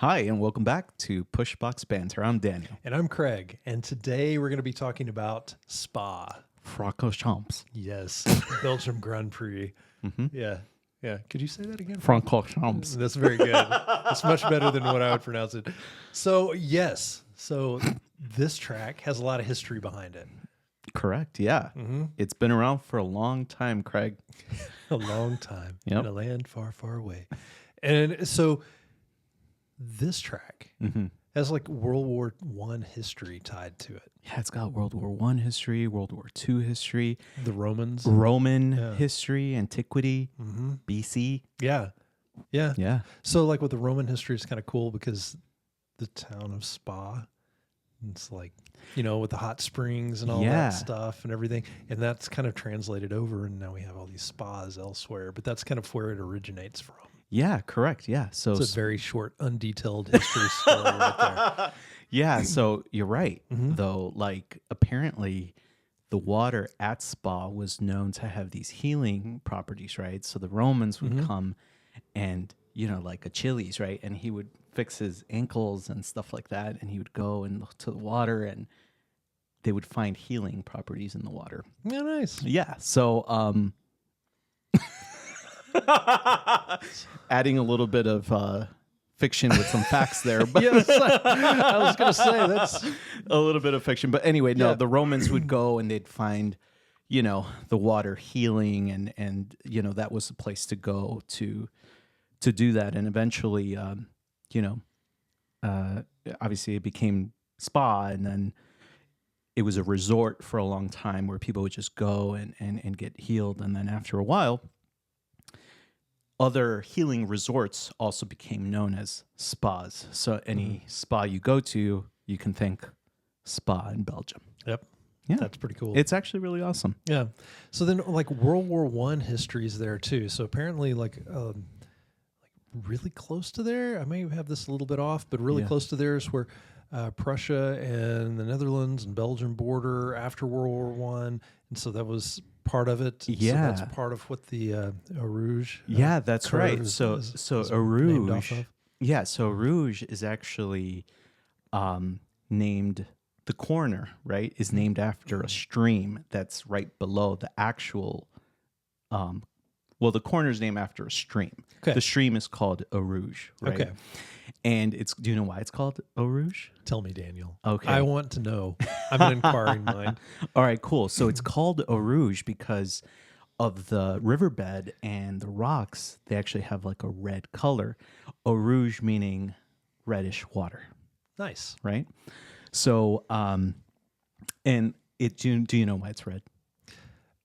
Hi, and welcome back to Pushbox Banter. I'm Daniel. And I'm Craig. And today we're going to be talking about Spa. Francorchamps. Yes, Belgium Grand Prix. Yeah. Yeah. Could you say that again? Francorchamps. That's very good. It's much better than what I would pronounce it. So, yes. So, this track has a lot of history behind it. Correct, yeah. It's been around for a long time, Craig. A long time Yep. in a land far, far away. And so, this track has like World War I history tied to it. Yeah, it's got World War I history, World War II history, The Romans. Roman Yeah. history, antiquity, BC. Yeah. Yeah. Yeah. So, like with the Roman history, it's kind of cool because the town of Spa, it's like, you know, with the hot springs and all Yeah. that stuff and everything. And that's kind of translated over. And now we have all these spas elsewhere. But that's kind of where it originates from. Yeah, correct. Yeah. So It's a very short, undetailed history story right there. yeah, so you're right. Though, like apparently the water at Spa was known to have these healing properties, right? So the Romans would come and, you know, like Achilles, right? And he would fix his ankles and stuff like that. And he would go and look to the water and they would find healing properties in the water. Yeah, nice. Yeah. So, adding a little bit of fiction with some facts there, but Yes. I was going to say that's. a little bit of fiction. But anyway, no, Yeah. the Romans would go and they'd find, you know, the water healing and you know, that was the place to go to do that. And eventually, you know, obviously it became Spa, and then it was a resort for a long time where people would just go and get healed. And then after a while, other healing resorts also became known as spas. So any spa you go to, you can think Spa in Belgium. Yep. Yeah. That's pretty cool. It's actually really awesome. Yeah. So then, like World War I history is there too. So apparently, like really close to there. I may have this a little bit off, but really Yeah. close to there is where Prussia and the Netherlands and Belgium border after World War One, and so that was part of it. Yeah. So that's part of what the Eau Rouge. Yeah, that's curve right. is- So is- so is Eau named off Rouge. of. Yeah, so Rouge is actually named, the corner, right, is named after a stream that's right below the actual well, the corner is named after a stream. Okay. The stream is called Eau Rouge, right? Okay. And it's, do you know why it's called Eau Rouge? Tell me, Daniel. Okay. I want to know. I'm an inquiring mind. All right, cool. So it's called Eau Rouge because of the riverbed and the rocks. They actually have like a red color. Eau Rouge meaning reddish water, Nice. right? So, and it, do you know why it's red?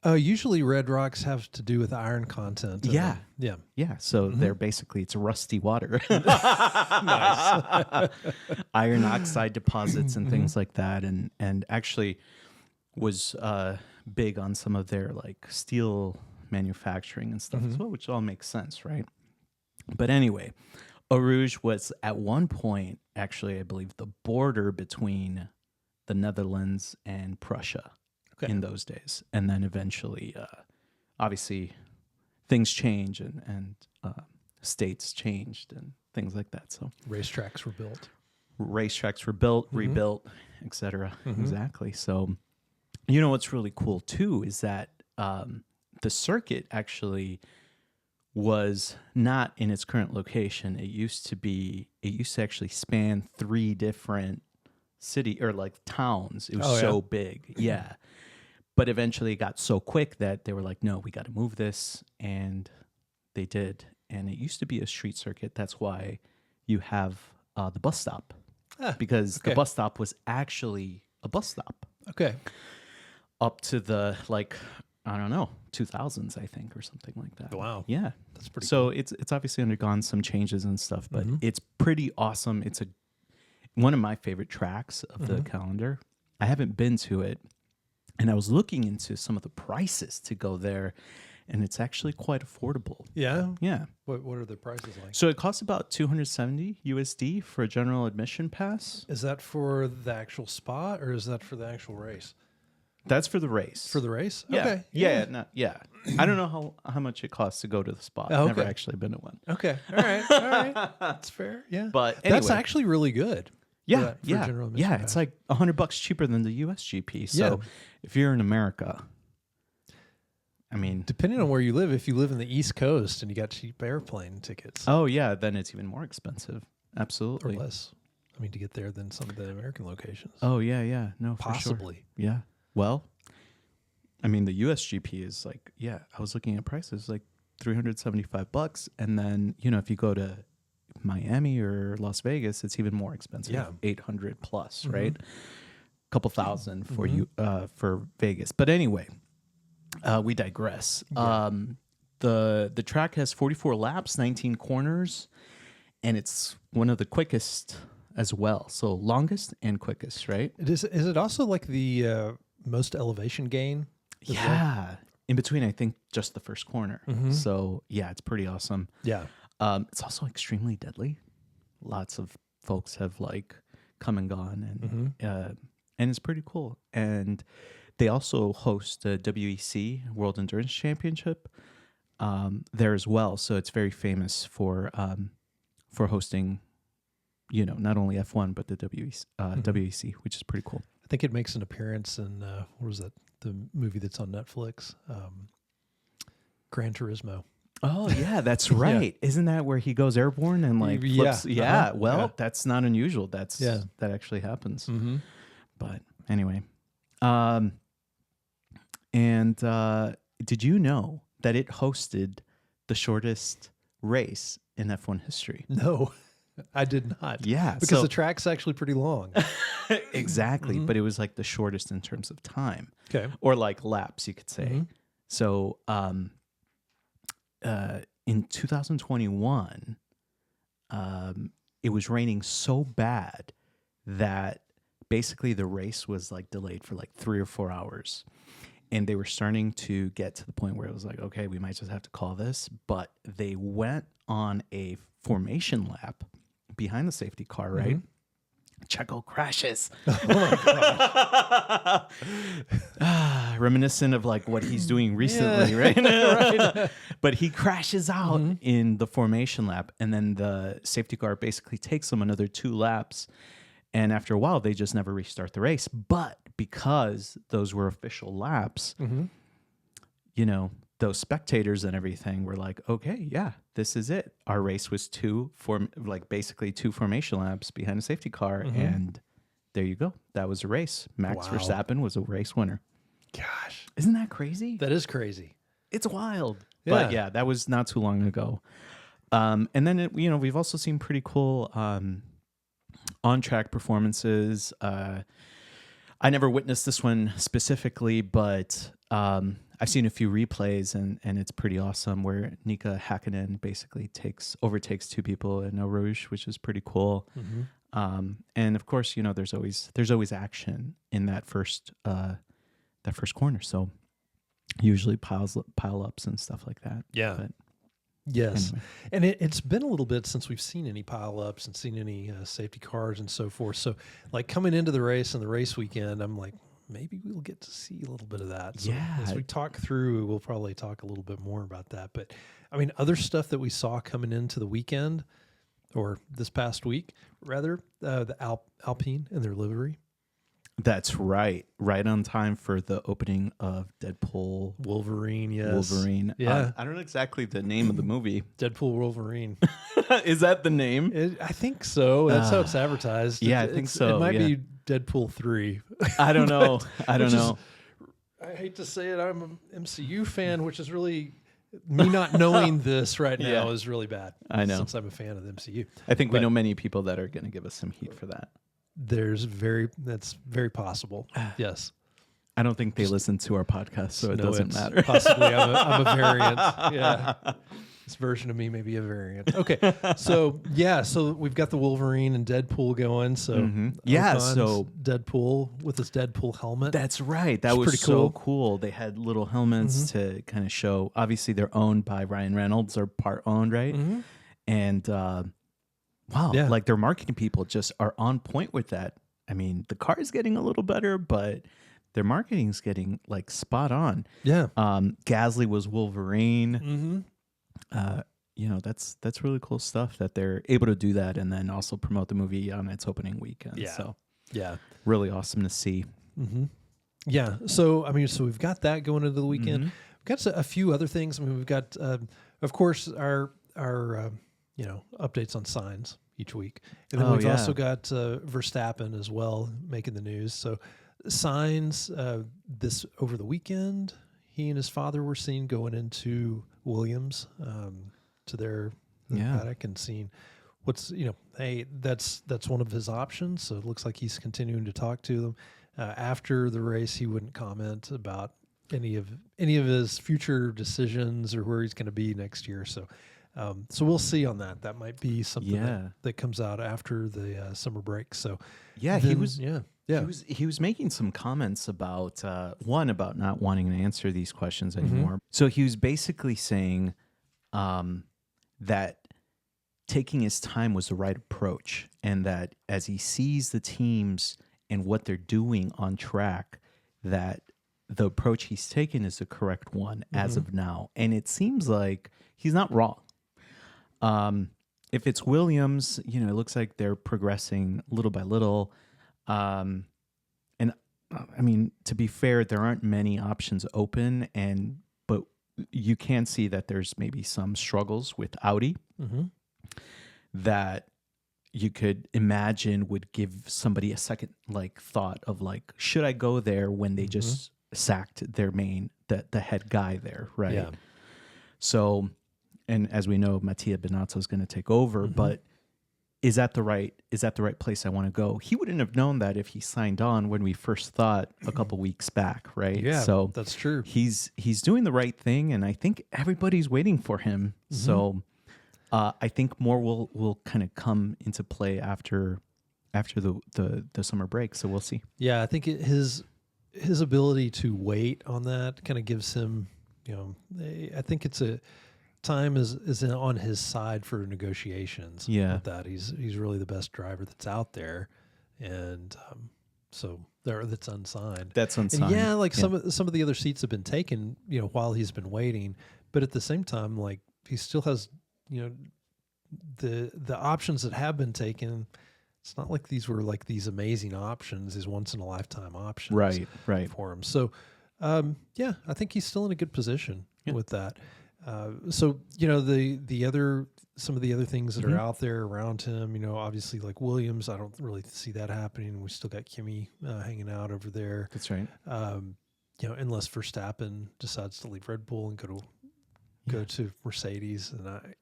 Usually, red rocks have to do with iron content. Yeah. Yeah. Yeah, so they're basically, it's rusty water. Nice. Iron oxide deposits and things like that, and actually was big on some of their like steel manufacturing and stuff as well, which all makes sense, right? But anyway, Eau Rouge was at one point actually, I believe, the border between the Netherlands and Prussia in those days, and then eventually, obviously, things change and states changed and things like that. So Racetracks were built. racetracks were built, rebuilt, etc. Exactly. So, you know what's really cool too is that the circuit actually was not in its current location. It used to actually span 3 different city or like towns. It was so big. Yeah. But eventually it got so quick that they were like, no, we got to move this. And they did. And it used to be a street circuit. That's why you have the bus stop. Because the bus stop was actually a bus stop. Okay. Up to the, like, I don't know, 2000s, I think, or something like that. Wow. Yeah. That's pretty So it's obviously undergone some changes and stuff, but it's pretty awesome. It's one of my favorite tracks of the calendar. I haven't been to it, and I was looking into some of the prices to go there, and it's actually quite affordable. Yeah. Yeah. What are the prices like? So it costs about 270 USD for a general admission pass. Is that for the actual spot or is that for the actual race? That's for the race. For the race? Yeah. Okay. Yeah. I don't know how much it costs to go to the spot. Oh, Never okay. actually been to one. Okay. All right. That's fair. Yeah. But that's anyway. actually really good. Yeah. General admission Yeah. pass. It's like $100 cheaper than the US GP. So if you're in America, I mean, depending on where you live, if you live in the East Coast and you got cheap airplane tickets. oh yeah, then it's even more expensive. Absolutely. Or less. I mean, to get there than some of the American locations. Oh yeah. No, possibly. For sure. Yeah. Well, I mean, the US GP is like, I was looking at prices like $375, and then if you go to Miami or Las Vegas, it's even more expensive. Yeah. 800 plus, right? A couple thousand for you for Vegas. But anyway, we digress. Yeah. The track has 44 laps, 19 corners, and it's one of the quickest as well. So longest and quickest, right? Is it also like the most elevation gain? Yeah. In between, I think just the first corner. So yeah, it's pretty awesome. Yeah. It's also extremely deadly. Lots of folks have like come and gone, and it's pretty cool. And they also host a WEC World Endurance Championship there as well. So it's very famous for hosting, not only F1 but the WEC, which is pretty cool. I think it makes an appearance in what was that? The movie that's on Netflix, Gran Turismo. Oh yeah, that's right. Isn't that where he goes airborne and like flips? Yeah. Well, that's not unusual. That actually happens. But anyway, and did you know that it hosted the shortest race in F1 history? No, I did not. Yeah, because the track's actually pretty long. Exactly, but it was like the shortest in terms of time. Okay, or like laps, you could say. So, in 2021, it was raining so bad that basically the race was like delayed for like 3 or 4 hours. And they were starting to get to the point where it was like, okay, we might just have to call this. But they went on a formation lap behind the safety car, right? Checo crashes. Oh my gosh. Reminiscent of like what he's doing recently, right? Right. But he crashes out in the formation lap, and then the safety car basically takes him another 2 laps. And after a while, they just never restart the race. But because those were official laps, those spectators and everything were like, okay, yeah, this is it. Our race was basically 2 formation laps behind a safety car. And there you go. That was a race. Max Verstappen was a race winner. Gosh. Isn't that crazy? That is crazy. It's wild. Yeah. But yeah, that was not too long ago. And then, we've also seen pretty cool on-track performances. I never witnessed this one specifically, but I've seen a few replays, and it's pretty awesome, where Nika Hakkinen basically overtakes 2 people in Eau Rouge, which is pretty cool. And of course, there's always action in that first corner. So usually pile ups and stuff like that. Yeah. But yes. anyway. And it's been a little bit since we've seen any pile ups and seen any safety cars and so forth. So like coming into the race and the race weekend, I'm like, maybe we'll get to see a little bit of that. So as we talk through, we'll probably talk a little bit more about that. But I mean, other stuff that we saw coming into the weekend, or this past week, rather, the Alpine and their livery. That's right. Right on time for the opening of Deadpool. Wolverine, yes. Wolverine. Yeah. I don't know exactly the name of the movie. Deadpool Wolverine. Is that the name? I think so. That's how it's advertised. Yeah, I think so. It might be Deadpool 3. I don't know. I don't know. I hate to say it. I'm an MCU fan, which is really... me not knowing this right now is really bad. I know. Since I'm a fan of the MCU. I think we know many people that are going to give us some heat for that. That's very possible. Yes. I don't think they listen to our podcast, so it doesn't matter. Possibly I'm a variant. Yeah. This version of me may be a variant. Okay. So we've got the Wolverine and Deadpool going. So so Deadpool with his Deadpool helmet. That's right. That was pretty so cool. They had little helmets to kind of show. Obviously, they're owned by Ryan Reynolds, or part owned, right? And wow, like their marketing people just are on point with that. I mean, the car is getting a little better, but their marketing's getting like spot on. Yeah. Gasly was Wolverine. Mm-hmm. That's really cool stuff that they're able to do that and then also promote the movie on its opening weekend. Yeah. So yeah, really awesome to see. Mm-hmm. Yeah. So, I mean, so we've got that going into the weekend. Mm-hmm. We've got a few other things. I mean, we've got, of course, our updates on signs each week. And then we've also got Verstappen as well making the news. So signs this over the weekend, he and his father were seen going into Williams to their paddock and seeing what's, hey, that's one of his options. So it looks like he's continuing to talk to them. After the race, he wouldn't comment about any of his future decisions or where he's going to be next year. So we'll see on that. That might be something that comes out after the summer break. So he was making some comments about about not wanting to answer these questions anymore. Mm-hmm. So he was basically saying that taking his time was the right approach, and that as he sees the teams and what they're doing on track, that the approach he's taken is the correct one as of now. And it seems like he's not wrong. If it's Williams, it looks like they're progressing little by little. And I mean, to be fair, there aren't many options open, but you can see that there's maybe some struggles with Audi that you could imagine would give somebody a second thought of should I go there when they just sacked their the head guy there, right? Yeah. So, and as we know, Mattia Binotto is going to take over, but is that the right place I want to go? He wouldn't have known that if he signed on when we first thought a couple weeks back, right? Yeah, so that's true. He's doing the right thing, and I think everybody's waiting for him. So I think more will kind of come into play after the summer break. So we'll see. Yeah, I think his ability to wait on that kind of gives him, I think it's a time is on his side for negotiations. Yeah, with that he's really the best driver that's out there, and so that's unsigned. That's unsigned. And some of the other seats have been taken, while he's been waiting, but at the same time, he still has, the options that have been taken. It's not like these were these amazing options, these once in a lifetime options, right for him. So, I think he's still in a good position with that. So some of the other things that are out there around him, obviously Williams, I don't really see that happening. We still got Kimi hanging out over there. That's right. Unless Verstappen decides to leave Red Bull and go to Mercedes, and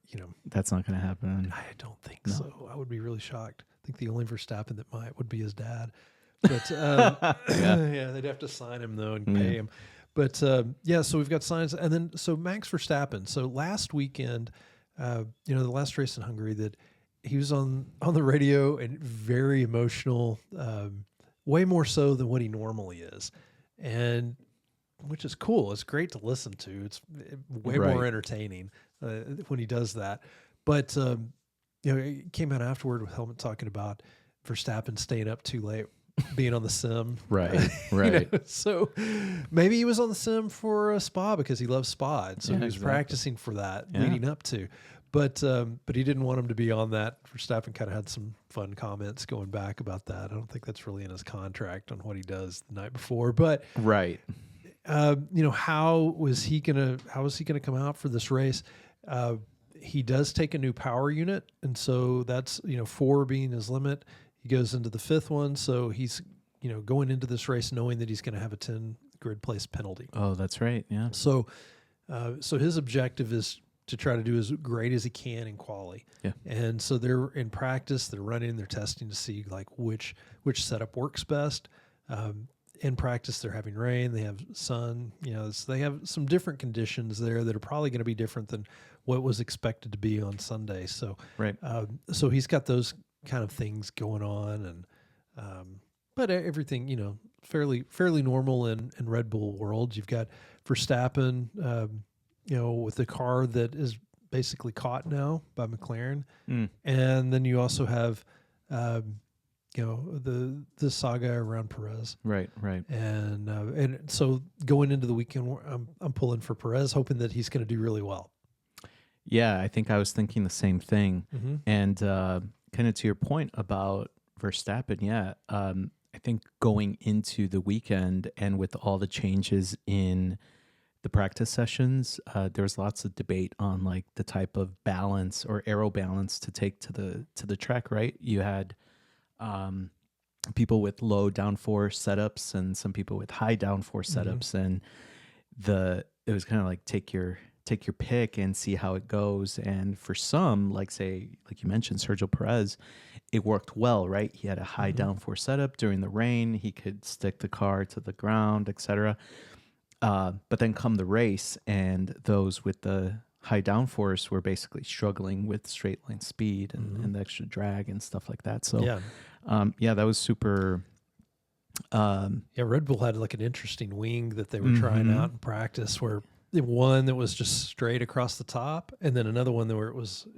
that's not going to happen. I don't think so. I would be really shocked. I think the only Verstappen that would be his dad. But they'd have to sign him though and pay him. But so we've got signs, and then so Max Verstappen. So last weekend, the last race in Hungary, that he was on the radio and very emotional, way more so than what he normally is, and which is cool. It's great to listen to. It's way more entertaining when he does that. But it came out afterward with Helmut talking about Verstappen staying up too late, being on the sim. Right. So maybe he was on the sim for Spa because he loves Spa. And so he was practicing for that leading up to. But he didn't want him to be on that. Verstappen kind of had some fun comments going back about that. I don't think that's really in his contract on what he does the night before. But how was he gonna come out for this race? He does take a new power unit, and so that's 4 being his limit. He goes into the 5th one, so he's going into this race knowing that he's going to have a 10 grid place penalty. Oh, that's right. Yeah. So his objective is to try to do as great as he can in quali. Yeah. And so they're in practice, they're testing to see which setup works best. In practice, they're having rain, they have sun, so they have some different conditions there that are probably going to be different than what was expected to be on Sunday. So, so he's got those kind of things going on, and but everything, fairly normal in Red Bull world. You've got Verstappen, with the car that is basically caught now by McLaren, and then you also have the saga around Perez. Right. And so going into the weekend, I'm pulling for Perez, hoping that he's going to do really well. Yeah, I think I was thinking the same thing. Mm-hmm. And kind of to your point about Verstappen, I think going into the weekend and with all the changes in the practice sessions, there was lots of debate on like the type of balance or aero balance to take to the track. Right, you had people with low downforce setups and some people with high downforce setups, and it was kind of like take your pick and see how it goes. And for some, like you mentioned, Sergio Perez, it worked well, right? He had a high downforce setup during the rain. He could stick the car to the ground, etc. But then come the race, and those with the high downforce were basically struggling with straight line speed and the extra drag and stuff like that. So, that was super. Red Bull had like an interesting wing that they were trying out in practice, where one that was just straight across the top, and then another one where it was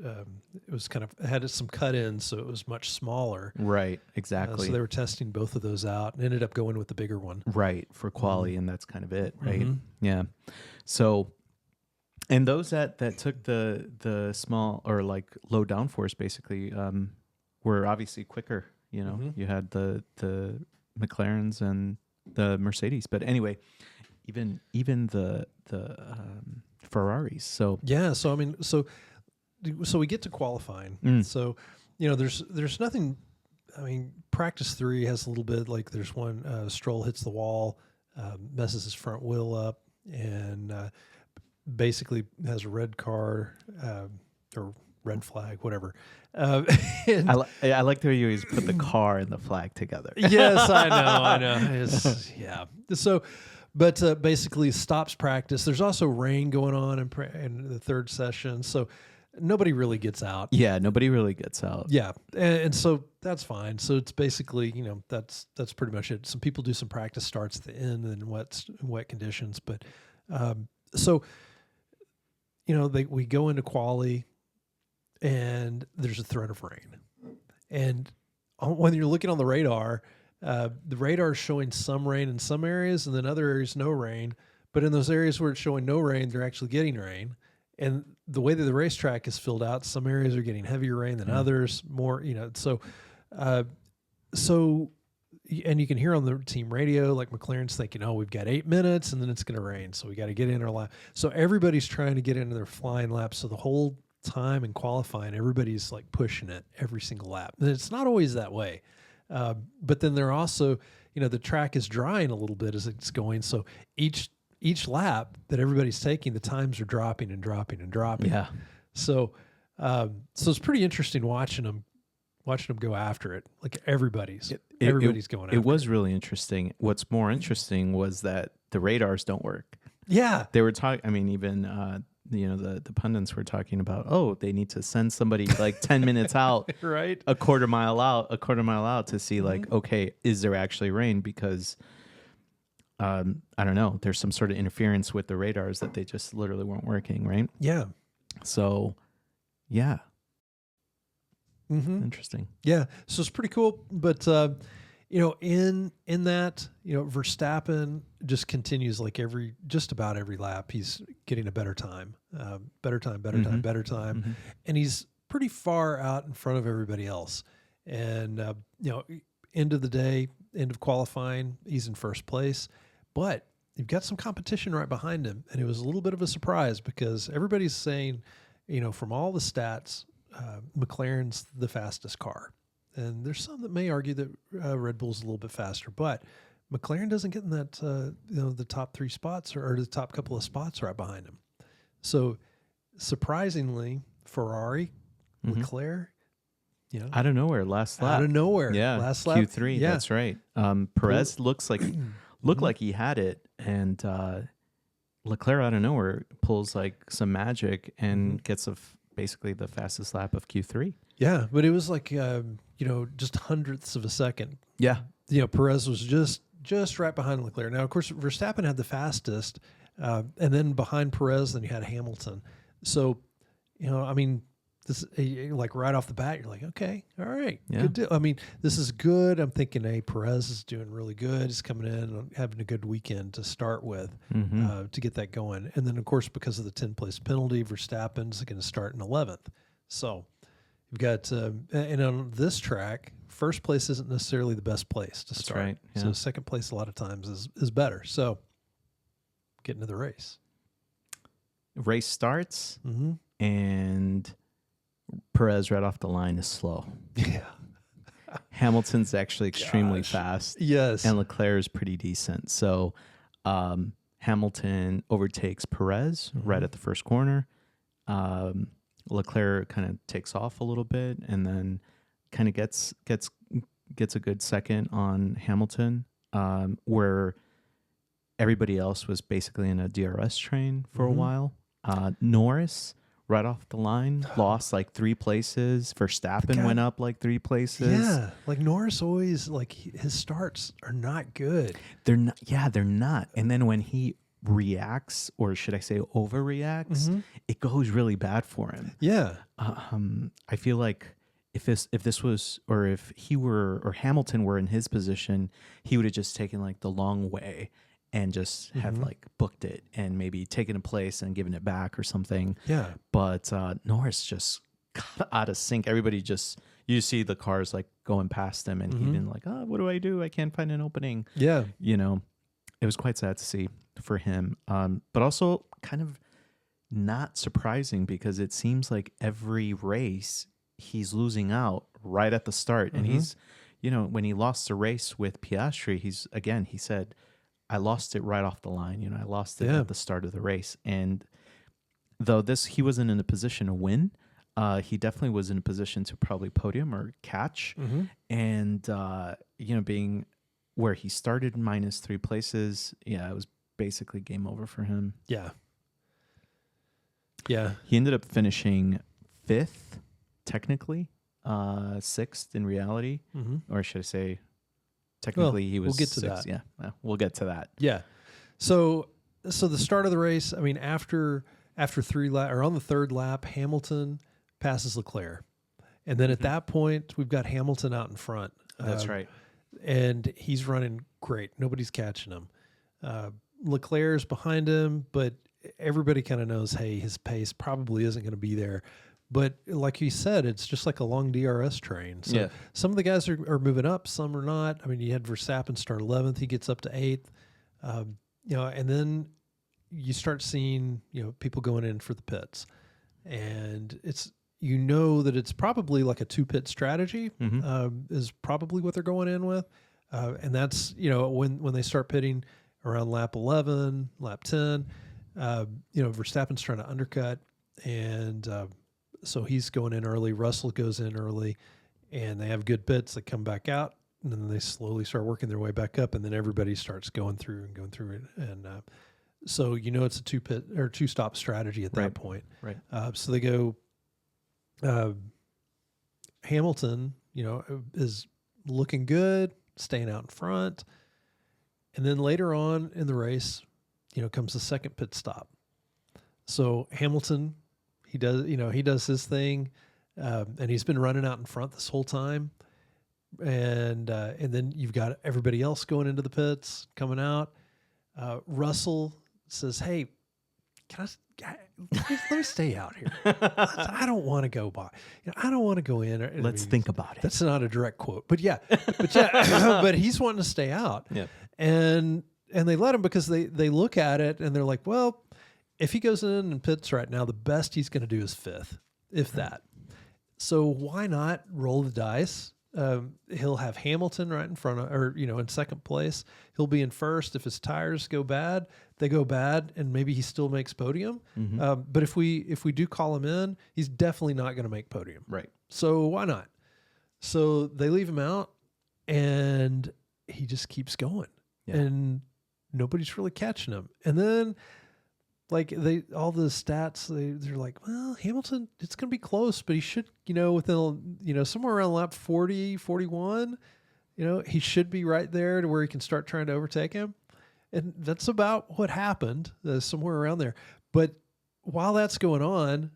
kind of had some cut ins, so it was much smaller. Right, exactly. So they were testing both of those out and ended up going with the bigger one. Right, for quality, and that's kind of it, right? Yeah. So, and those that took the small or like low downforce basically were obviously quicker. You had the McLarens and the Mercedes, but anyway, even the Ferraris. So so I mean, so we get to qualifying. So there's nothing. I mean, practice 3 has a little bit like there's one Stroll hits the wall, messes his front wheel up, and basically has a red car or red flag, whatever. I like the way you always put the car and the flag together. Yes, I know. So, but basically stops practice. There's also rain going on in the third session, so nobody really gets out. Yeah, nobody really gets out. Yeah, and so that's fine. So it's basically that's pretty much it. Some people do some practice starts at the end and wet conditions, but so we go into quali. And there's a threat of rain. And when you're looking on the radar is showing some rain in some areas, and then other areas no rain. But in those areas where it's showing no rain, they're actually getting rain. And the way that the racetrack is filled out, some areas are getting heavier rain than others, more, so and you can hear on the team radio, like McLaren's thinking, we've got 8 minutes and then it's going to rain. So we got to get in our lap. So everybody's trying to get into their flying lap. So the whole time in qualifying, everybody's like pushing it every single lap. And it's not always that way. But then they're also, the track is drying a little bit as it's going. So each lap that everybody's taking, the times are dropping and dropping and dropping. Yeah. So it's pretty interesting watching them go after it. Like everybody's going after it. It was really interesting. What's more interesting was that the radars don't work. Yeah. They were talking, I mean, even, the pundits were talking about, they need to send somebody like 10 minutes out, right? a quarter mile out to see like, okay, is there actually rain? Because, I don't know, there's some sort of interference with the radars that they just literally weren't working. Right. Yeah. So yeah. Interesting. Yeah. So it's pretty cool. But, in that, Verstappen just continues like just about every lap, he's getting a better time. And he's pretty far out in front of everybody else. And, end of the day, end of qualifying, he's in first place. But you've got some competition right behind him. And it was a little bit of a surprise because everybody's saying, from all the stats, McLaren's the fastest car. And there's some that may argue that Red Bull's a little bit faster, but McLaren doesn't get in that, the top 3 spots or the top couple of spots right behind him. So surprisingly, Ferrari, Leclerc, out of nowhere, last lap. Out of nowhere. Yeah. Last lap. Q3. Yeah. That's right. Perez looked like he had it. And Leclerc out of nowhere pulls like some magic and gets basically the fastest lap of Q3. Yeah, but it was like just hundredths of a second. Yeah, Perez was just right behind Leclerc. Now, of course, Verstappen had the fastest, and then behind Perez, then you had Hamilton. So, this, like right off the bat, you're like, okay, all right, good deal. I mean, this is good. I'm thinking, hey, Perez is doing really good. He's coming in and having a good weekend to start with, to get that going. And then, of course, because of the 10th-place penalty, Verstappen's going to start in 11th. So you've got, and on this track, first place isn't necessarily the best place to start. Right. Yeah. So second place a lot of times is better. So get into the race. Race starts, and Perez right off the line is slow. Yeah. Hamilton's actually extremely fast. Yes. And Leclerc is pretty decent. So Hamilton overtakes Perez right at the first corner. Leclerc kind of takes off a little bit and then kind of gets a good second on Hamilton, where everybody else was basically in a DRS train for a while. Norris, right off the line, lost like 3 places. Verstappen went up like 3 places. Yeah, like Norris always, like his starts are not good. They're not. Yeah, they're not. And then when he reacts, or should I say overreacts, it goes really bad for him. Yeah. I feel like if this was, or if he were, or Hamilton were in his position, he would have just taken like the long way and just have like booked it and maybe taken a place and given it back or something. Yeah. But Norris just got out of sync. Everybody just, you see the cars like going past him and he'd been like, oh, what do I do? I can't find an opening. Yeah. You know, it was quite sad to see for him. But also kind of not surprising because it seems like every race he's losing out right at the start. And he's, you know, when he lost the race with Piastri, he said, I lost it right off the line. You know, I lost it at the start of the race. And though he wasn't in a position to win, he definitely was in a position to probably podium or catch. And, you know, being where he started -3 places, it was basically game over for him. Yeah. Yeah. He ended up finishing 5th, technically, 6th in reality. Or should I say, technically he was we'll get to 6th. that. Yeah, we'll get to that. Yeah. So the start of the race, I mean, after 3 lap, or on the 3rd lap, Hamilton passes Leclerc. And then at that point, we've got Hamilton out in front. That's right. And he's running great. Nobody's catching him. Leclerc's behind him, but everybody kind of knows, hey, his pace probably isn't going to be there. But like you said, it's just like a long DRS train. So some of the guys are moving up, some are not. I mean, you had Verstappen start 11th. He gets up to 8th. You know, and then you start seeing, you know, people going in for the pits. And it's, you know, that it's probably like a 2-pit strategy is probably what they're going in with. And that's, you know, when they start pitting around lap 11, lap 10, you know, Verstappen's trying to undercut, and so he's going in early. Russell goes in early, and they have good pits. They come back out, and then they slowly start working their way back up, and then everybody starts going through it. And so, you know, it's a 2-pit or 2-stop strategy at that point. Right. So they go, Hamilton, you know, is looking good, staying out in front. And then later on in the race, you know, comes the second pit stop. So Hamilton, he does his thing, and he's been running out in front this whole time. And then you've got everybody else going into the pits, coming out. Russell says, "Hey, let me stay out here. I don't want to go by. You know, I don't want to go in. Let's think about it." That's not a direct quote, but but he's wanting to stay out. Yeah. And they let him because they look at it and they're like, well, if he goes in and pits right now, the best he's going to do is 5th, if that. So why not roll the dice? He'll have Hamilton right in front of, or, you know, in second place. He'll be in first. If his tires go bad, they go bad, and maybe he still makes podium. But if we do call him in, he's definitely not going to make podium. Right. So why not? So they leave him out, and he just keeps going. Yeah. And nobody's really catching him. And then, like, all the stats, they're like, well, Hamilton, it's going to be close, but he should, you know, within, you know, somewhere around lap 40, 41, you know, he should be right there to where he can start trying to overtake him. And that's about what happened, somewhere around there. But while that's going on,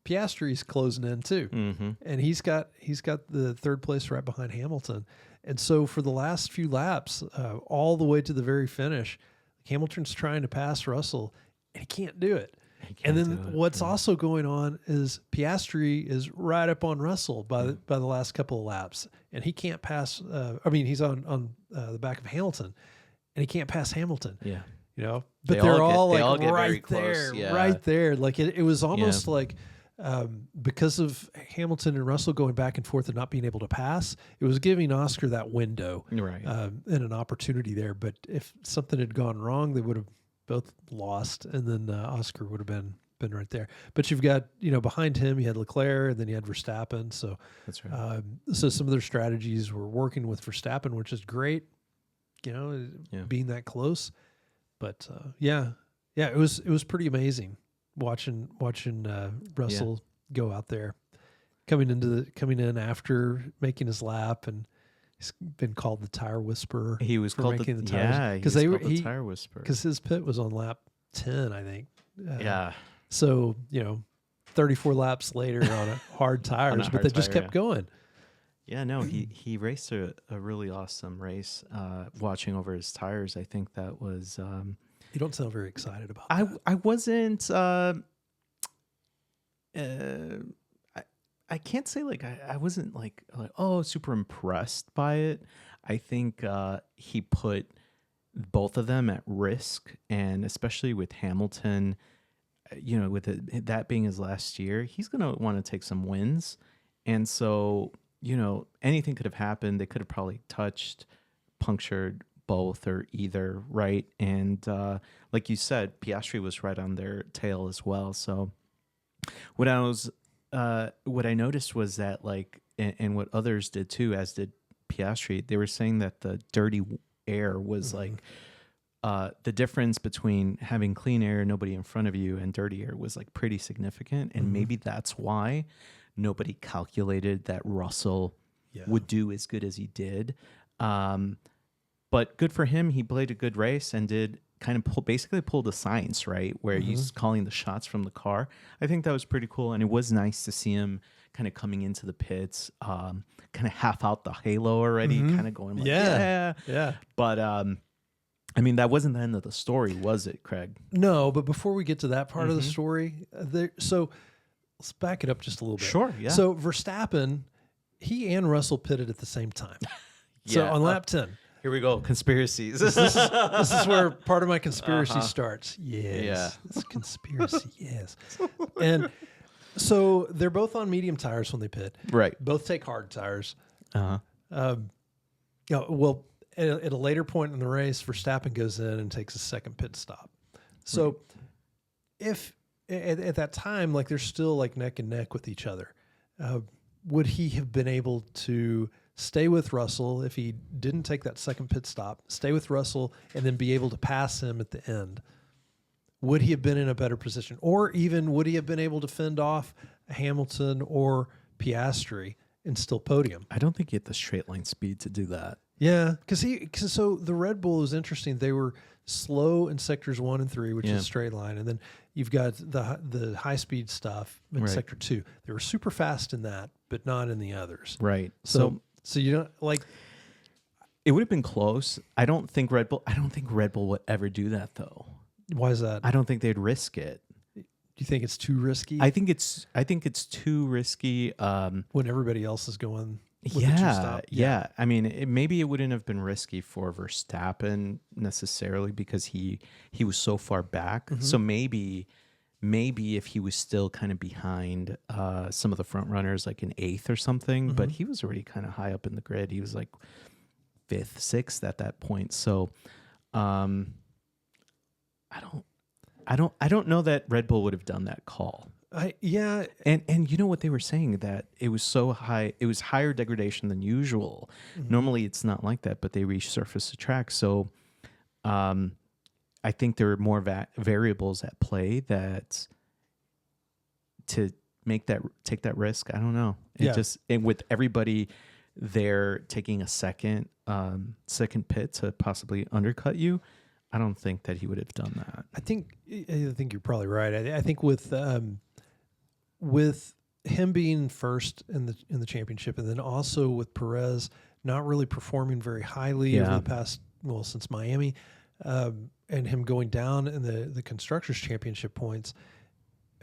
Piastri's closing in too, and he's got the third place right behind Hamilton. And so for the last few laps, all the way to the very finish, Hamilton's trying to pass Russell, and he can't do it. And then what's also going on is Piastri is right up on Russell by the last couple of laps, and he can't pass. He's on the back of Hamilton, and he can't pass Hamilton. Yeah, but they're all right there, right there. Like it was almost like because of Hamilton and Russell going back and forth and not being able to pass, it was giving Oscar that window, right, and an opportunity there. But if something had gone wrong, they would have both lost, and then Oscar would have been right there. But you've got, behind him, you had Leclerc, and then you had Verstappen. So that's right. So some of their strategies were working with Verstappen, which is great, being that close. But it was pretty amazing watching Russell go out there, coming in after making his lap, and he's been called the tire whisperer. He was called the tires because the tire whisperer because his pit was on lap 10, I think. Yeah. So 34 laps later on hard tires, but they just kept going. Yeah, no, he raced a really awesome race. Watching over his tires, I think that was. You don't sound very excited about that. I wasn't. I can't say I wasn't like super impressed by it. I think he put both of them at risk, and especially with Hamilton, with that being his last year, he's gonna want to take some wins, and so anything could have happened. They could have probably touched, punctured both or either, right? And like you said, Piastri was right on their tail as well. So what I noticed was that and what others did too, as did Piastri, they were saying that the dirty air was the difference between having clean air, nobody in front of you, and dirty air was pretty significant. And maybe that's why nobody calculated that Russell would do as good as he did. But good for him. He played a good race and did kind of basically pull the science, right? Where he's calling the shots from the car. I think that was pretty cool. And it was nice to see him kind of coming into the pits, kind of half out the halo already, kind of going yeah. But, that wasn't the end of the story, was it, Craig? No, but before we get to that part of the story, so let's back it up just a little bit. Sure, yeah. So Verstappen, he and Russell pitted at the same time. So on lap 10. Here we go. Conspiracies. This is where part of my conspiracy starts. Yes. Yeah. It's conspiracy. Yes. And so they're both on medium tires when they pit. Right. Both take hard tires. Well, at a later point in the race, Verstappen goes in and takes a second pit stop. So if at that time, they're still neck and neck with each other, would he have been able to stay with Russell if he didn't take that second pit stop, stay with Russell, and then be able to pass him at the end? Would he have been in a better position? Or even would he have been able to fend off Hamilton or Piastri and still podium? I don't think he had the straight line speed to do that. Yeah, because so the Red Bull was interesting. They were slow in sectors 1 and 3, which is straight line, and then you've got the high speed stuff in sector 2. They were super fast in that, but not in the others. Right. So you don't it would have been close. I don't think Red Bull would ever do that though. Why is that? I don't think they'd risk it. Do you think it's too risky? I think it's too risky. When everybody else is going. Yeah. Maybe it wouldn't have been risky for Verstappen necessarily because he was so far back. So maybe if he was still kind of behind some of the front runners, like in 8th or something, but he was already kind of high up in the grid. He was 5th, 6th at that point. So I don't know that Red Bull would have done that call. And you know what they were saying, that it was so high, it was higher degradation than usual. Normally it's not like that, but they resurfaced the track. So I think there are more variables at play that to take that risk. I don't know. And with everybody there taking a second pit to possibly undercut you, I don't think that he would have done that. I think you're probably right. I think with with him being first in the championship, and then also with Perez not really performing very highly over the past, since Miami, and him going down in the Constructors' Championship points,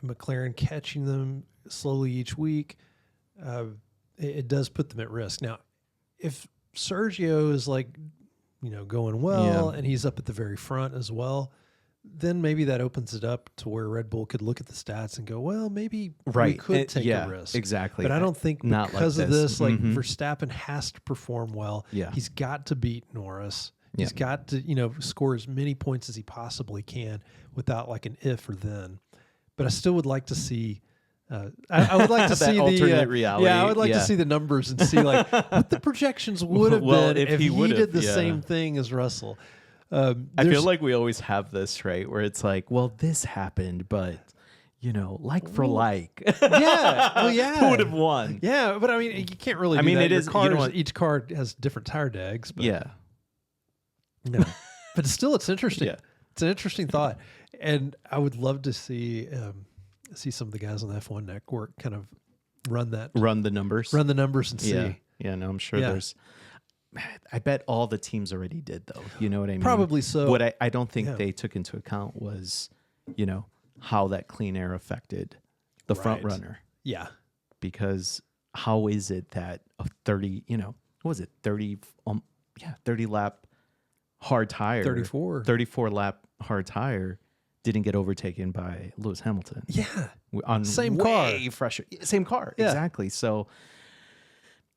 and McLaren catching them slowly each week, it does put them at risk. Now, if Sergio is like, going well and he's up at the very front as well, then maybe that opens it up to where Red Bull could look at the stats and go, well, maybe we could take a risk. Exactly. But I don't think because of this, like Verstappen has to perform well. Yeah. He's got to beat Norris. He's got to, score as many points as he possibly can without like an if or then. But I still would like to see. I would like to see the alternate reality. Yeah, I would like to see the numbers and see like what the projections would have been if he did the same thing as Russell. I feel like we always have this, right? Where it's like, well, this happened, but like for like. Yeah. Well, yeah. Who would have won? Yeah, but I mean, you can't really. It is. Each car has different tire dags. But, no, but still, it's interesting. Yeah. It's an interesting thought, and I would love to see some of the guys on the F1 network kind of run the numbers, and see. Yeah. No, I'm sure there's. I bet all the teams already did, though. You know what I mean? Probably so. What I don't think they took into account was, how that clean air affected the front runner. Yeah. Because how is it that a 30, what was it? 30 lap hard tire. 34 lap hard tire didn't get overtaken by Lewis Hamilton. Yeah. On same way car. Fresher. Same car. Yeah. Exactly. So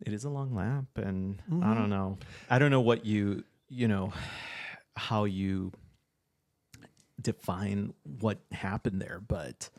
it is a long lap, and I don't know. I don't know what how you define what happened there, but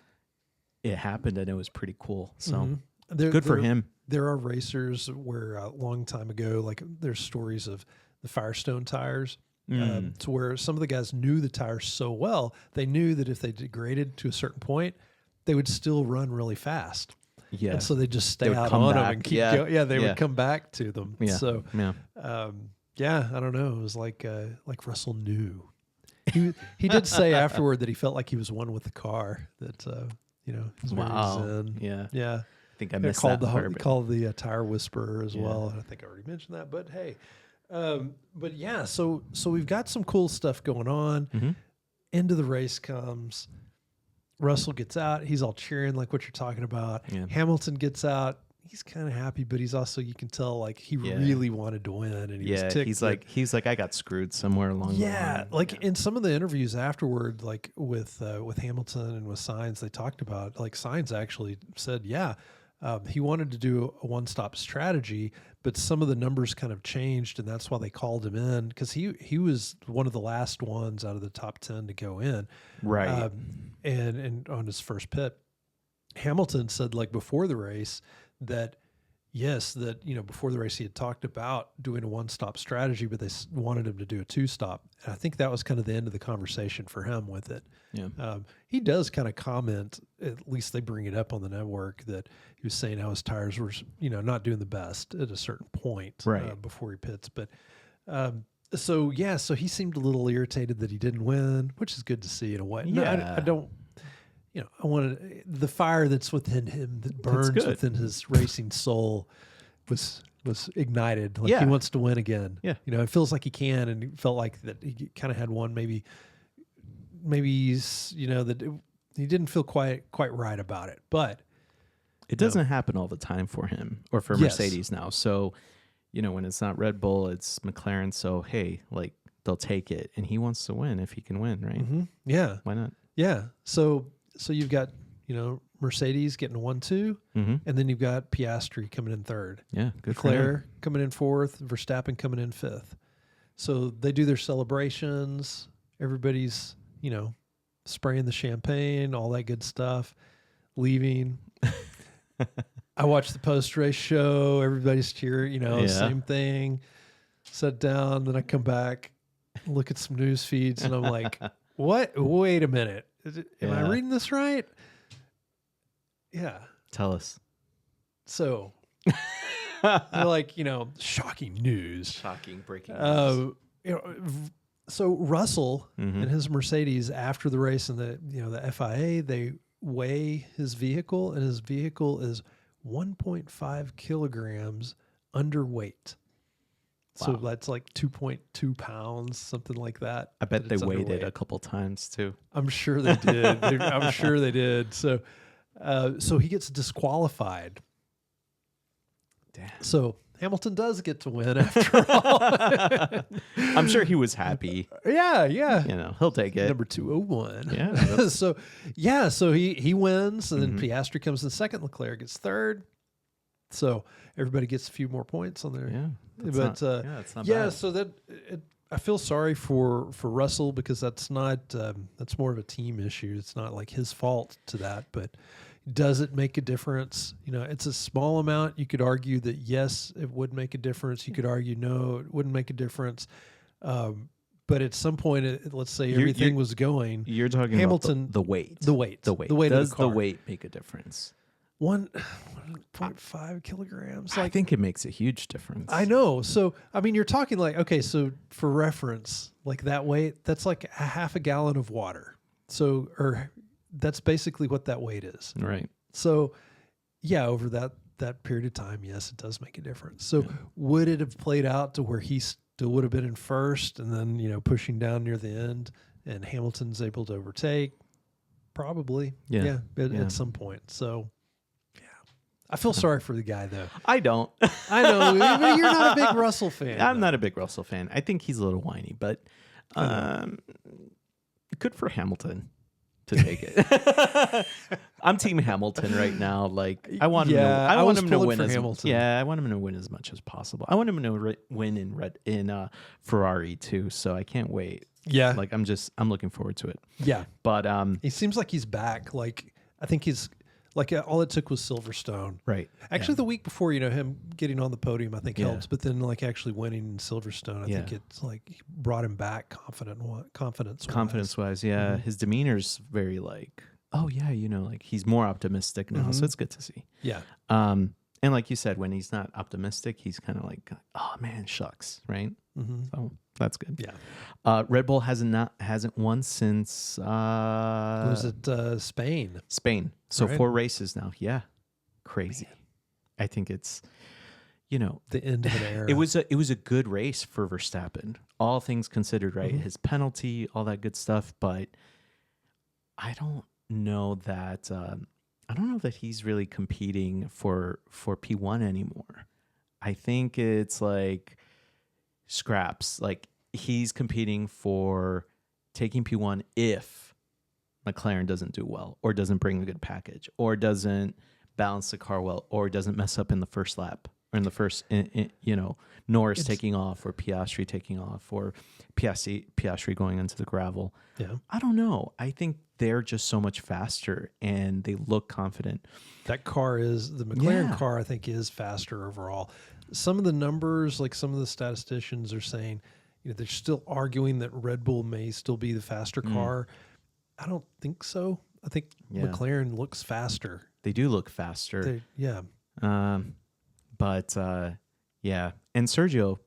it happened, and it was pretty cool. So good for him. There are racers where a long time ago, like there's stories of the Firestone tires, to where some of the guys knew the tires so well, they knew that if they degraded to a certain point, they would still run really fast. Yeah. And so they just stay out on them and keep going. Yeah, they would come back to them. Yeah. So, I don't know. It was like Russell knew. He did say afterward that he felt like he was one with the car. That he's very zen. Yeah. Yeah. I think I missed that part. Called the tire whisperer as well. And I think I already mentioned that. But hey, but yeah. So we've got some cool stuff going on. Into the race comes. Russell gets out. He's all cheering like what you're talking about. Yeah. Hamilton gets out. He's kind of happy, but he's also, you can tell like he really wanted to win, and he was ticked. He's like I got screwed somewhere along the line. Like in some of the interviews afterward, like with Hamilton and with Sainz, they talked about, like, Sainz actually said, he wanted to do a one-stop strategy, but some of the numbers kind of changed, and that's why they called him in, because he was one of the last ones out of the top 10 to go in. Right. And on his first pit, Hamilton said, like, before the race that, before the race he had talked about doing a one-stop strategy, but they wanted him to do a two-stop. And I think that was kind of the end of the conversation for him with it. Yeah. He does kind of comment, at least they bring it up on the network, that he was saying how his tires were, not doing the best at a certain point before he pits. But so he seemed a little irritated that he didn't win, which is good to see in a way. Yeah. No, I don't. I wanted the fire that's within him, that burns within his racing soul, was ignited. Like he wants to win again. Yeah. It feels like he can, and he felt like that he kind of had one. Maybe he's, that he didn't feel quite right about it, but it doesn't happen all the time for him or for Mercedes now. So, when it's not Red Bull, it's McLaren. So, hey, like, they'll take it, and he wants to win if he can win, right? Mm-hmm. Yeah. Why not? Yeah. So you've got, Mercedes getting 1-2, and then you've got Piastri coming in third. Yeah, good. Leclerc coming in fourth, Verstappen coming in fifth. So they do their celebrations. Everybody's, spraying the champagne, all that good stuff, leaving. I watched the post-race show. Everybody's cheering, same thing. Sit down, then I come back, look at some news feeds, and I'm like, what? Wait a minute. Am I reading this right? Yeah. Tell us. So, they're like, shocking news. Shocking breaking news. So Russell and his Mercedes, after the race and the FIA, they weigh his vehicle, and his vehicle is 1.5 kilograms underweight. Wow. So that's like 2.2 pounds, something like that. I bet they weighed it a couple times too. I'm sure they did. I'm sure they did. So he gets disqualified. Damn. So Hamilton does get to win after all. I'm sure he was happy. Yeah. He'll take it. Number 201. Yeah. So he wins, and then Piastri comes in second. Leclerc gets third. So everybody gets a few more points on there. Yeah. It's not bad. So that I feel sorry for Russell, because that's more of a team issue. It's not like his fault to that, but does it make a difference? It's a small amount. You could argue that yes, it would make a difference. You could argue no, it wouldn't make a difference. But at some point, let's say everything was going. You're talking Hamilton, about the weight. The weight. Does the weight make a difference? 1.5 kilograms. I think it makes a huge difference. I know. So, you're talking like, okay, so for reference, like that weight, that's like a half a gallon of water. So, or that's basically what that weight is. Right. So, yeah, over that period of time, yes, it does make a difference. So would it have played out to where he still would have been in first, and then, pushing down near the end, and Hamilton's able to overtake? Probably. Yeah. At some point. So, I feel sorry for the guy, though. I don't. I know. But you're not a big Russell fan. I'm not a big Russell fan. I think he's a little whiny, but good for Hamilton to take it. I'm Team Hamilton right now. Like, I want him to. I want him to win I want him to win as much as possible. I want him to win in Ferrari too. So I can't wait. Yeah. Like, I'm looking forward to it. Yeah. But he seems like he's back. Like, I think he's. Like, all it took was Silverstone. Right. Actually, the week before, him getting on the podium, I think helps. But then, like, actually winning in Silverstone, I think it's like brought him back confidence-wise. Confidence-wise, yeah. Mm-hmm. His demeanor's very like, oh, yeah, like he's more optimistic now. So it's good to see. Yeah. And like you said, when he's not optimistic, he's kind of like, oh, man, shucks, right? Mm-hmm. So that's good. Yeah. Red Bull hasn't won since was it Spain? Spain. So 4 races now. Yeah, crazy. Man. I think it's the end of an era. It was a good race for Verstappen, all things considered. Right, his penalty, all that good stuff. But I don't know that he's really competing for P1 anymore. I think it's like scraps. Like, he's competing for taking P1 if McLaren doesn't do well, or doesn't bring a good package, or doesn't balance the car well, or doesn't mess up in the first lap, or in the first, Norris taking off, or Piastri taking off, or Piastri going into the gravel. Yeah. I don't know. I think they're just so much faster, and they look confident. That car the McLaren car, I think, is faster overall. Some of the numbers, like some of the statisticians are saying, they're still arguing that Red Bull may still be the faster car. I don't think so. I think McLaren looks faster. They do look faster. But and Sergio,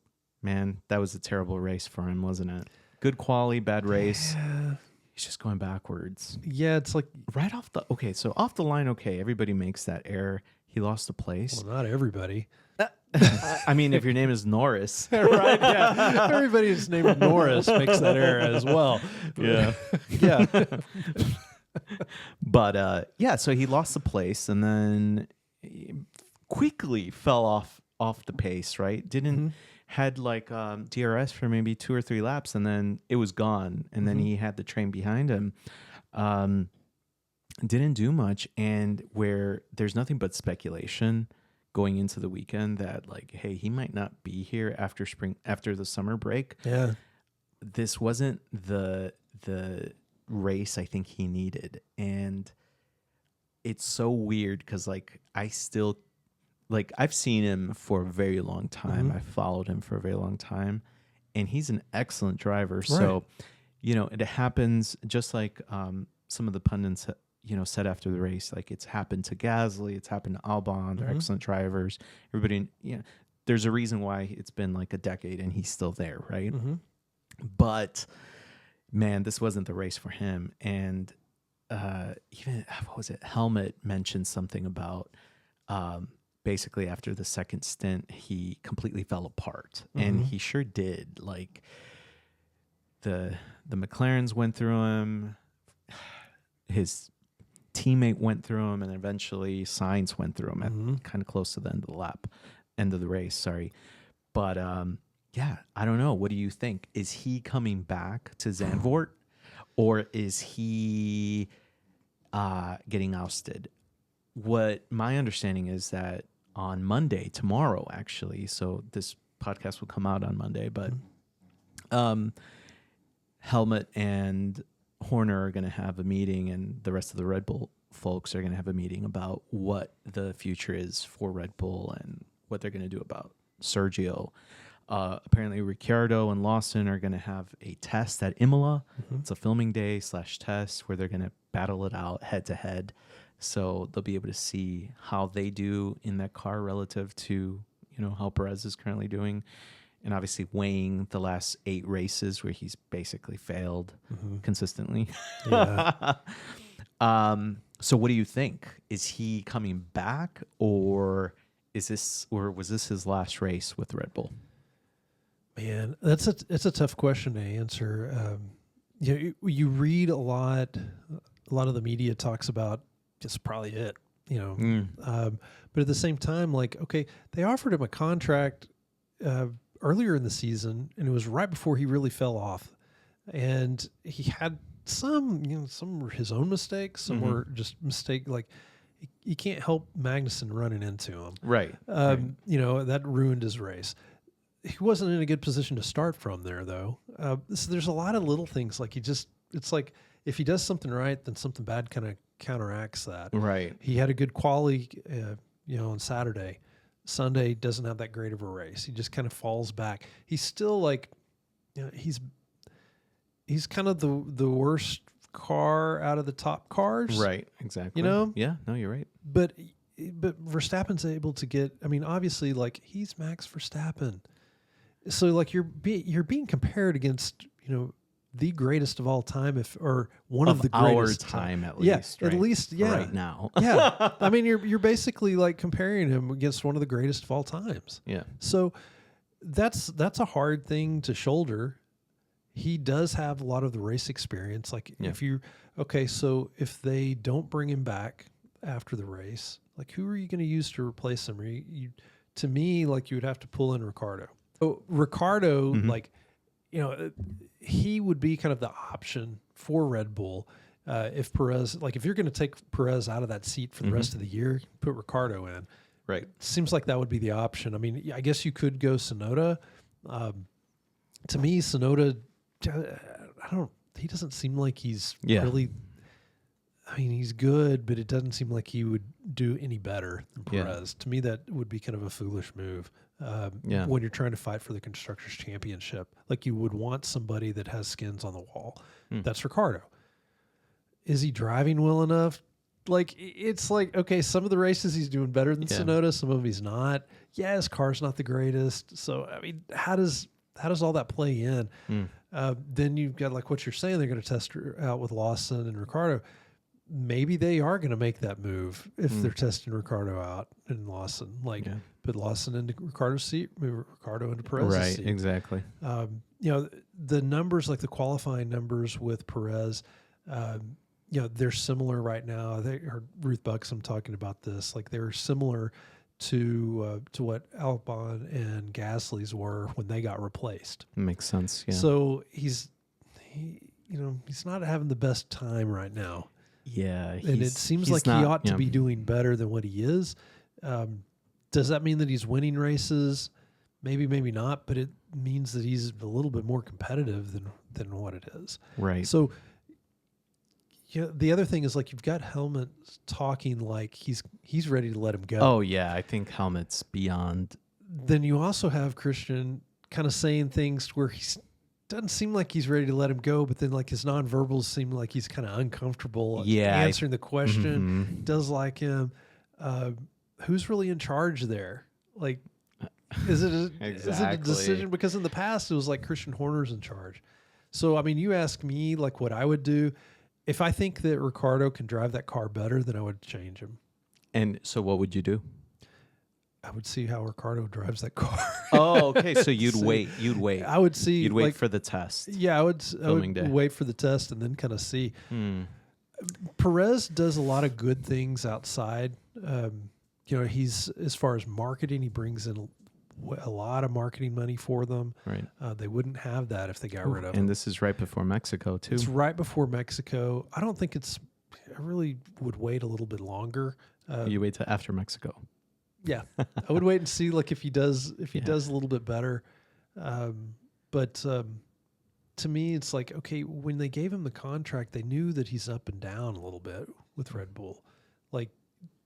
man, that was a terrible race for him, wasn't it? Good quality, bad race. Yeah. He's just going backwards. Yeah, it's like right off the line. Okay, everybody makes that error. He lost the place. Well, not everybody. I mean, if your name is Norris, right? Yeah, everybody who's named Norris makes that error as well. Yeah, yeah. But so he lost the place, and then quickly fell off the pace. Right? Didn't had like DRS for maybe 2 or 3 laps, and then it was gone. And then he had the train behind him. Didn't do much, and where there's nothing but speculation going into the weekend that, like, hey, he might not be here after the summer break. Yeah. This wasn't the race I think he needed. And it's so weird because, like, I've seen him for a very long time. I've followed him for a very long time, and he's an excellent driver. Right. So, it happens just like some of the pundits said after the race, like, it's happened to Gasly, it's happened to Albon. They're excellent drivers. Everybody, there's a reason why it's been like a decade and he's still there, right? But man, this wasn't the race for him. And even what was it? Helmut mentioned something about basically after the second stint, he completely fell apart, and he sure did. Like the McLarens went through him, his teammate went through him, and eventually Sainz went through him at kind of close to the end of the race. Sorry, but yeah, I don't know. What do you think? Is he coming back to Zandvoort, or is he getting ousted? What my understanding is that on Monday, tomorrow actually, so this podcast will come out on Monday, but Helmut and Horner are going to have a meeting, and the rest of the Red Bull folks are going to have a meeting about what the future is for Red Bull and what they're going to do about Sergio. Apparently Ricciardo and Lawson are going to have a test at Imola. It's a filming day / test where they're going to battle it out head to head. So they'll be able to see how they do in that car relative to, how Perez is currently doing. And obviously weighing the last 8 races where he's basically failed consistently. Yeah. So what do you think? Is he coming back, or was this his last race with Red Bull? Man, it's a tough question to answer. You read a lot of the media talks about it's probably it, but at the same time, like, okay, they offered him a contract earlier in the season, and it was right before he really fell off, and he had some were his own mistakes, some were just like you can't help Magnussen running into him, right? That ruined his race. He wasn't in a good position to start from there, though. So there's a lot of little things, like it's like if he does something right, then something bad kind of counteracts that. Right. He had a good quali, on Saturday. Sunday doesn't have that great of a race. He just kind of falls back. He's still like, he's kind of the worst car out of the top cars. Right. Exactly. Yeah. No, you're right. But Verstappen's able to get. I mean, obviously, like, he's Max Verstappen. So like you're being compared against the greatest of all time, or one of the greatest our time at least. Yeah, right? At least, yeah, right now. Yeah, I mean you're basically like comparing him against one of the greatest of all times. Yeah. So that's a hard thing to shoulder. He does have a lot of the race experience. Like so if they don't bring him back after the race, like who are you going to use to replace him? To me, like you would have to pull in Ricciardo. So Ricciardo, like, he would be kind of the option for Red Bull if Perez, like if you're going to take Perez out of that seat for the rest of the year, put Ricciardo in. Right. Seems like that would be the option. I mean, I guess you could go Tsunoda. To me, Tsunoda, he doesn't seem like he's really, I mean, he's good, but it doesn't seem like he would do any better than Perez. To me, that would be kind of a foolish move. When you're trying to fight for the Constructors' Championship, like you would want somebody that has skins on the wall. That's Ricciardo. Is he driving well enough? Like, it's like, okay, some of the races he's doing better than Tsunoda, some of them he's not. Yeah, his car's not the greatest. So, I mean, how does all that play in? Then you've got, like what you're saying, they're going to test out with Lawson and Ricciardo. Maybe they are going to make that move if they're testing Ricciardo out and Lawson. Put Lawson into Ricciardo's seat, move Ricciardo into Perez's seat. Right, exactly. The numbers, like the qualifying numbers with Perez, they're similar right now. They are Ruth Bucks. I'm talking about this. Like they're similar to what Albon and Gasly's were when they got replaced. Makes sense. Yeah. So he's not having the best time right now. Yeah, and it seems like he ought to be doing better than what he is. Does that mean that he's winning races? Maybe, maybe not. But it means that he's a little bit more competitive than what it is. Right. So, the other thing is, like, you've got Helmut talking like he's ready to let him go. Oh yeah, I think Helmut's beyond. Then you also have Christian kind of saying things where he's. Doesn't seem like he's ready to let him go, but then like his nonverbals seem like he's kind of uncomfortable answering the question. Does like him. Who's really in charge there? Like, is it a decision? Because in the past it was like Christian Horner's in charge. So I mean, you ask me like what I would do. if I think that Ricciardo can drive that car better, then I would change him. And so what would you do? I would see how Ricciardo drives that car. Oh, okay. So you'd wait. You'd wait. I would see. You'd wait for the test. Yeah, I would wait for the test and then kind of see. Perez does a lot of good things outside. He's, as far as marketing, he brings in a lot of marketing money for them. Right. They wouldn't have that if they got rid of him. And this is right before Mexico, too. It's right before Mexico. I don't think I really would wait a little bit longer. You wait till after Mexico. Yeah, I would wait and see if he does a little bit better. But to me, it's like, okay, when they gave him the contract, they knew that he's up and down a little bit with Red Bull. Like,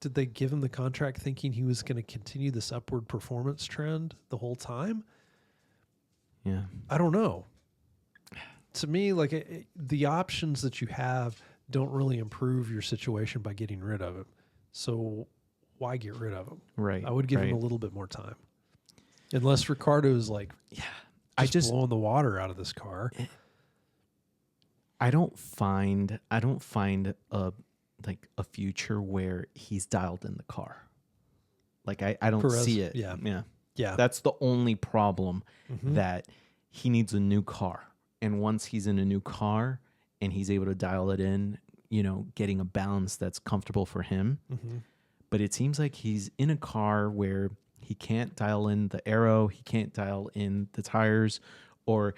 did they give him the contract thinking he was going to continue this upward performance trend the whole time? Yeah, I don't know. To me, the options that you have don't really improve your situation by getting rid of him. So why get rid of him? Right. I would give him a little bit more time. Unless Ricciardo is just blowing the water out of this car. I don't find a future where he's dialed in the car. Like I don't Perez, see it. Yeah. That's the only problem, that he needs a new car. And once he's in a new car and he's able to dial it in, getting a balance that's comfortable for him. But it seems like he's in a car where he can't dial in the aero, he can't dial in the tires, or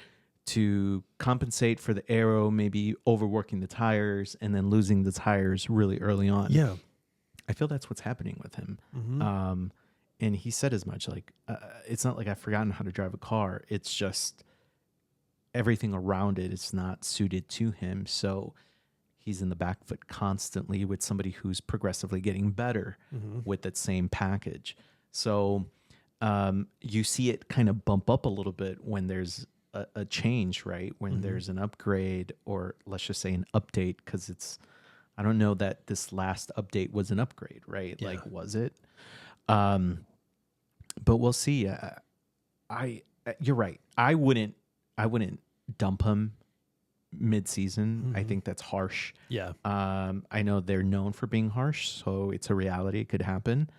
to compensate for the aero, maybe overworking the tires and then losing the tires really early on. Yeah. I feel that's what's happening with him. And he said as much, it's not like I've forgotten how to drive a car. It's just everything around it is not suited to him. So he's in the back foot constantly with somebody who's progressively getting better with that same package. So you see it kind of bump up a little bit when there's a change, right? When there's an upgrade, or let's just say an update, because I don't know that this last update was an upgrade, right? Yeah. Was it? But we'll see. You're right. I wouldn't dump him mid-season. I think that's harsh. Yeah. I know they're known for being harsh, so it's a reality. It could happen.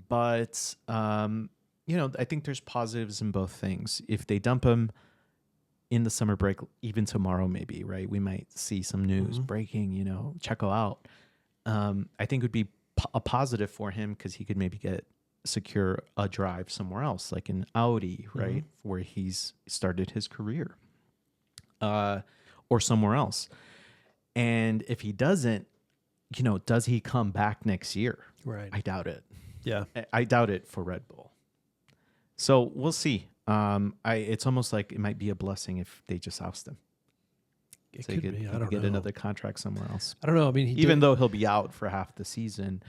But, I think there's positives in both things. If they dump him in the summer break, even tomorrow maybe, right? We might see some news breaking, Checo out. I think it would be a positive for him because he could maybe secure a drive somewhere else, like in Audi, right? Where he's started his career. Or somewhere else. And if he doesn't, does he come back next year? Right. I doubt it. Yeah. I doubt it for Red Bull. So we'll see. It's almost like it might be a blessing if they just oust him. It could be. I don't know. Get another contract somewhere else. I don't know. I mean, even though he'll be out for half the season,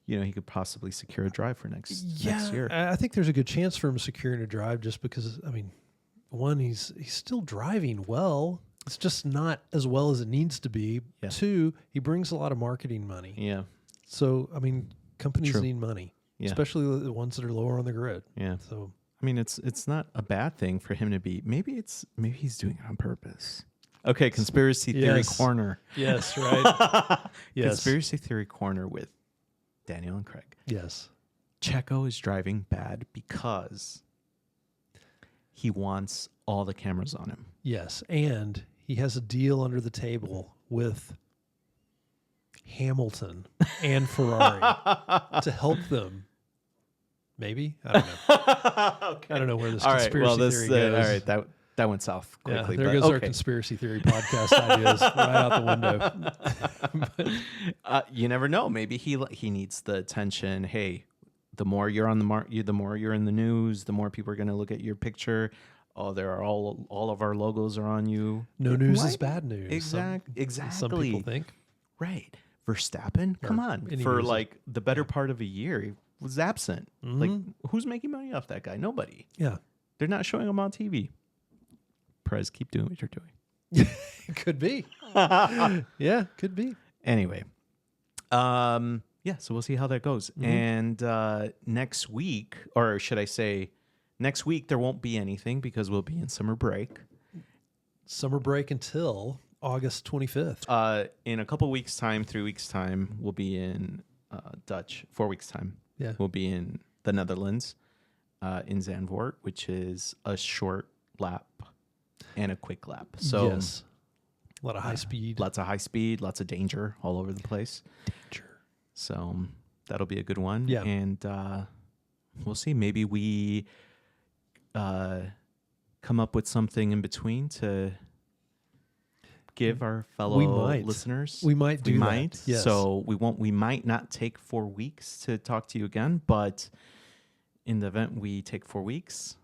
he could possibly secure a drive for next year. I think there's a good chance for him securing a drive just because, one, he's still driving well. It's just not as well as it needs to be. Yeah. Two, he brings a lot of marketing money. Yeah. So, companies need money, especially the ones that are lower on the grid. Yeah. So, it's not a bad thing for him to be. Maybe he's doing it on purpose. Okay, conspiracy theory corner. Yes, right. Yes. Conspiracy theory corner with Daniel and Craig. Yes. Checo is driving bad because he wants all the cameras on him. Yes, and he has a deal under the table with Hamilton and Ferrari to help them. Maybe? I don't know. Okay. I don't know where this conspiracy theory goes. All right, that went south quickly. Yeah, there goes our conspiracy theory podcast ideas right out the window. You never know. Maybe he needs the attention. Hey, the more you're on the more you're in the news, the more people are going to look at your picture. Oh, there are all of our logos are on you. No news is bad news. Exactly. Some people think. Right. Verstappen, come on. For the better part of a year, he was absent. Like, who's making money off that guy? Nobody. Yeah. They're not showing him on TV. Perez, keep doing what you're doing. Could be. Yeah, could be. Anyway. So we'll see how that goes. And next week, or should I say, next week there won't be anything because we'll be in summer break. Summer break until August 25th. In a couple weeks' time, 3 weeks' time, we'll be in Dutch. 4 weeks' time, we'll be in the Netherlands, in Zandvoort, which is a short lap and a quick lap. So yes. A lot of high speed. Lots of high speed, lots of danger all over the place. So that'll be a good one. Yeah. And we'll see. Maybe we come up with something in between to give our fellow listeners. We might do that. Yes. So we might not take 4 weeks to talk to you again, but in the event we take 4 weeks,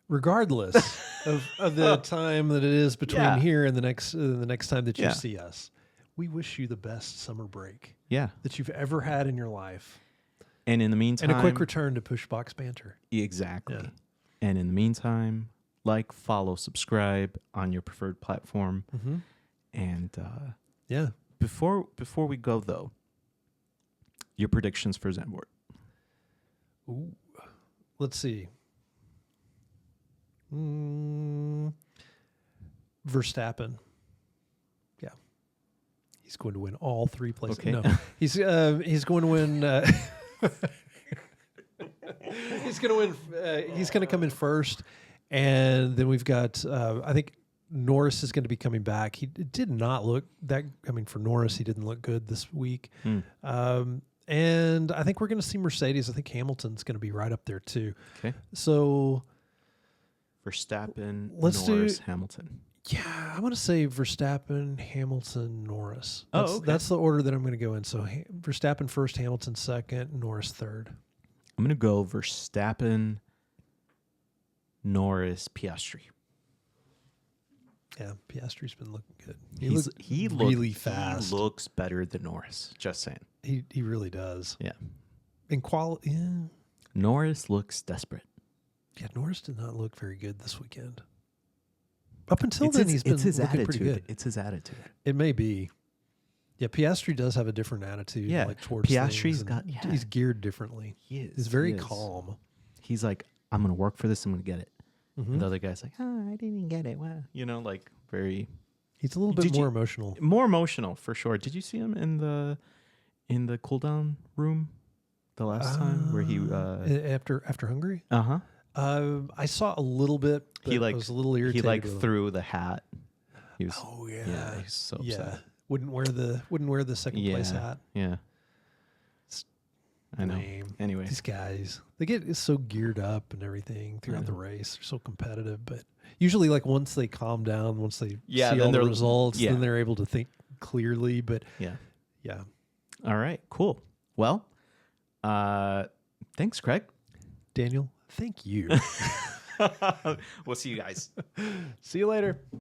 regardless of the time that it is between here and the next time that you see us, we wish you the best summer break that you've ever had in your life. And in the meantime, and a quick return to Push Box Banter. Exactly. Yeah. And in the meantime, like, follow, subscribe on your preferred platform. Mm-hmm. And before we go though, your predictions for Zandvoort. Ooh, let's see. Verstappen. Yeah. He's going to win all 3 places. Okay. No, he's going to win. He's going to win. He's going to come in first. And then we've got, I think Norris is going to be coming back. He did not look that, for Norris, he didn't look good this week. And I think we're going to see Mercedes. I think Hamilton's going to be right up there too. Okay. So Verstappen, Norris, Hamilton. Yeah, I'm going to say Verstappen, Hamilton, Norris. Okay. That's the order that I'm going to go in. So Verstappen first, Hamilton second, Norris third. I'm going to go Verstappen, Norris, Piastri. Yeah, Piastri's been looking good. He looks really fast. He looks better than Norris. Just saying. He really does. Yeah. In quality, yeah. Norris looks desperate. Yeah, Norris did not look very good this weekend. Up until then, he's been looking pretty good. It's his attitude. It may be. Yeah, Piastri does have a different attitude. Yeah, like towards Piastri's got. Yeah. He's geared differently. He's very calm. He's like, I'm going to work for this. I'm going to get it. Mm-hmm. And the other guy's like, I didn't get it. Wow. Like very. He's a little bit more emotional. More emotional for sure. Did you see him in the cool down room the last time where he after Hungary? Uh-huh. I saw a little bit. But I was a little irritated. He threw the hat. He was, yeah, he's so upset. Wouldn't wear the second place hat. Yeah. I know. Anyway, these guys, they get so geared up and everything throughout the race. They're so competitive, but usually, like, once they calm down, once they see all the results, then they're able to think clearly. But yeah. All right, cool. Well, thanks, Craig. Daniel, thank you. We'll see you guys. See you later.